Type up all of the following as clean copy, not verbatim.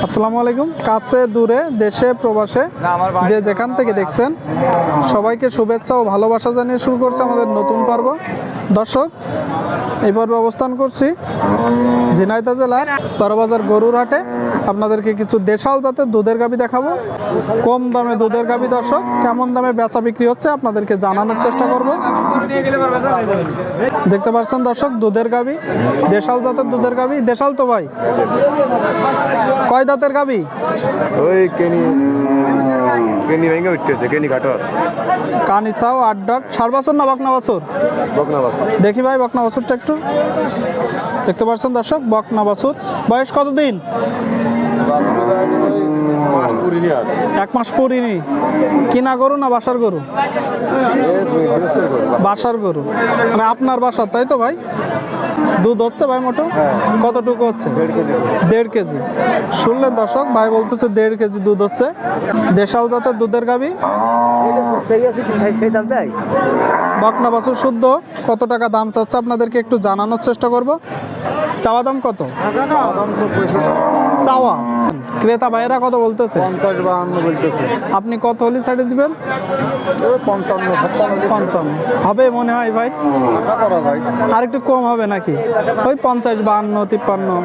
আসসালামু আলাইকুম। কাছে দূরে দেশে প্রবাসে যে যেখান থেকে দেখছেন সবাইকে শুভেচ্ছা ও ভালোবাসা জানিয়ে শুরু করছে আমাদের নতুন পর্ব। দর্শক, এই পর্বে অবস্থান করছি ঝিনাইদহ জেলার বড়বাজার গরুর হাটে। আপনাদেরকে কিছু দেশাল জাতের দুধের গাভী দেখাবো। কম দামে দুধের গাভী দর্শক কেমন দামে বেচা বিক্রি হচ্ছে আপনাদেরকে জানানোর চেষ্টা করব। দেখতে পাচ্ছেন দর্শক, দুধের গাভী, দেশাল জাতের দুধের গাভী। দেশাল তো ভাই, কয় দাঁতের গাভী? ওই কেনি ভেঙে উঠতেছে, কেনি ঘাটো আছে। কানি চাও 8 দাঁত, 4 বছর না বকনা বছর? বকনা বাস দেখি ভাই বকনা বছরটা একটু। দেখতে পাচ্ছেন দর্শক, বকনা বছর। বয়স কতদিন? মাস পুরিনি আর 1 মাস পুরিনি। কিনা গরু না বাসার গরু? বাসার গরু, মানে আপনার বাসার, তাই তো ভাই? দুধ হচ্ছে ভাই মোটো? কতটুকু হচ্ছে? 1.5 কেজি। শুনলেন দর্শক, ভাই বলতেছে 1.5 কেজি দুধ হচ্ছে। দেশাল জাতের দুধের গাভী, বকনা বাছুর শুদ্ধ। কত টাকা দাম চাচ্ছে আপনাদেরকে একটু জানানোর চেষ্টা করব। চাওয়া দাম কত? চাওয়া ক্রেতা ভাইয়েরা কত বলতেছে? 50-52 বলতেছে। আপনি কত হলে ছাড়ে দিবেন? 55 হবে মনে হয় ভাই। আর একটু কম হবে নাকি? ওই 50, 52, 53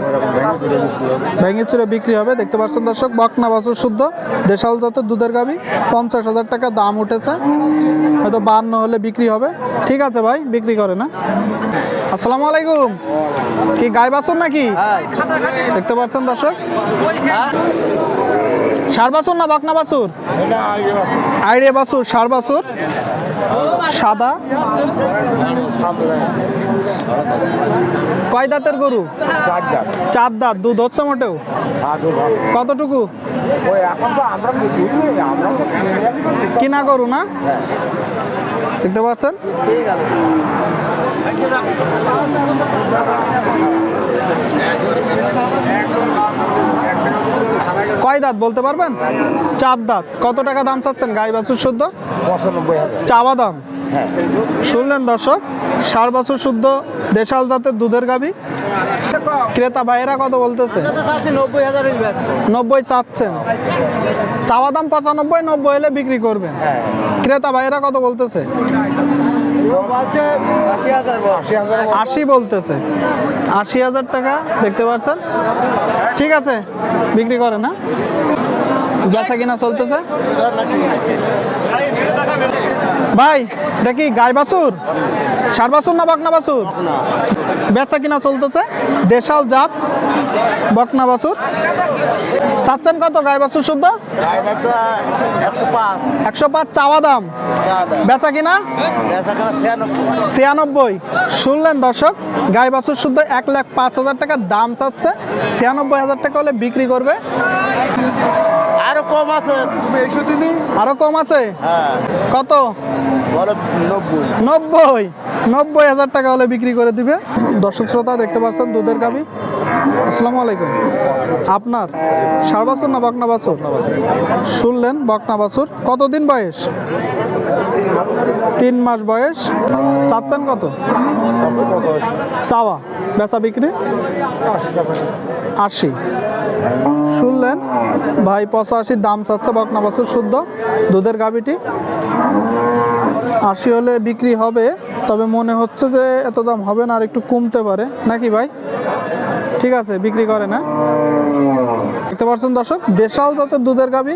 ভেঙে চুরে বিক্রি হবে। দেখতে পাচ্ছেন দর্শক, বকনা বাছুর শুদ্ধ দেশাল জাতের দুধের গাভী, 50,000 টাকা দাম উঠেছে। হয়তো 52 হলে বিক্রি হবে। ঠিক আছে ভাই, বিক্রি করে না। আসসালামু আলাইকুম। কি গাই বাছুর নাকি? দেখতে পাচ্ছেন দর্শক, 4 বাছুর না বকনা বাছুর? আইডিয়া বাছুর, 4 বাছুর, সাদা। কয় দাঁতের গরু? 4 দাঁত। দুধ হচ্ছে মোটেও? কতটুকু? কিনা গরু না? দেখতে পাচ্ছেন, কয় দাঁত বলতে পারবেন? 4 দাঁত। কত টাকা দাম চাচ্ছেন গাই বাছুর শুদ্ধ? 95,000 চাওয়া দাম। শুনলেন দর্শক, 4 বছর শুদ্ধ দেশাল জাতের দুধের গাভী। ক্রেতা ভাইয়েরা কত বলতেছে? 90 চাচ্ছেন। চাওয়া দাম 95, 90 হলে বিক্রি করবেন। ক্রেতা ভাইয়েরা কত বলতেছে? 80 বলতেছে। 80,000 টাকা। দেখতে পাচ্ছেন, ঠিক আছে, বিক্রি করে না। বেচা কিনা চলতেছে ভাই। এটা কি গাই বাছুর? 4 বাছুর না বকনা বাছুর? বেচা কিনা চলতেছে। দেশাল জাত বকনা বাছুর। চাচ্ছেন কত গাই বাছুর শুদ্ধ? 105 চাওয়া দাম। বেচা কিনা 96। শুনলেন দর্শক, গাই বাছুর শুদ্ধ 1,05,000 টাকা দাম চাচ্ছে। 96,000 টাকা হলে বিক্রি করবে। আরো কম আছে, তুমি 100 দিনই আরো কম আছে? কত? 90,000 টাকা হলে বিক্রি করে দিবে। দর্শক শ্রোতা, দেখতে পাচ্ছেন দুধের গাভী। আসসালামু আলাইকুম। আপনার 4 বাছুর না বকনা বাছুর? শুনলেন, বকনা বাছুর। কতদিন বয়স? 3 মাস বয়স। চাচ্ছেন কত? চাওয়া, বেচা বিক্রি 80। শুনলেন ভাই, 85 দাম চাচ্ছে বকনা বাছুর শুদ্ধ দুধের গাভীটি। 80 হলে বিক্রি হবে, তবে মনে হচ্ছে যে এত দাম হবে না, আর একটু কমতে পারে নাকি ভাই? ঠিক আছে, বিক্রি করে না। দেখতে পাচ্ছেন দর্শক, দেশাল জাতের দুধের গাভী,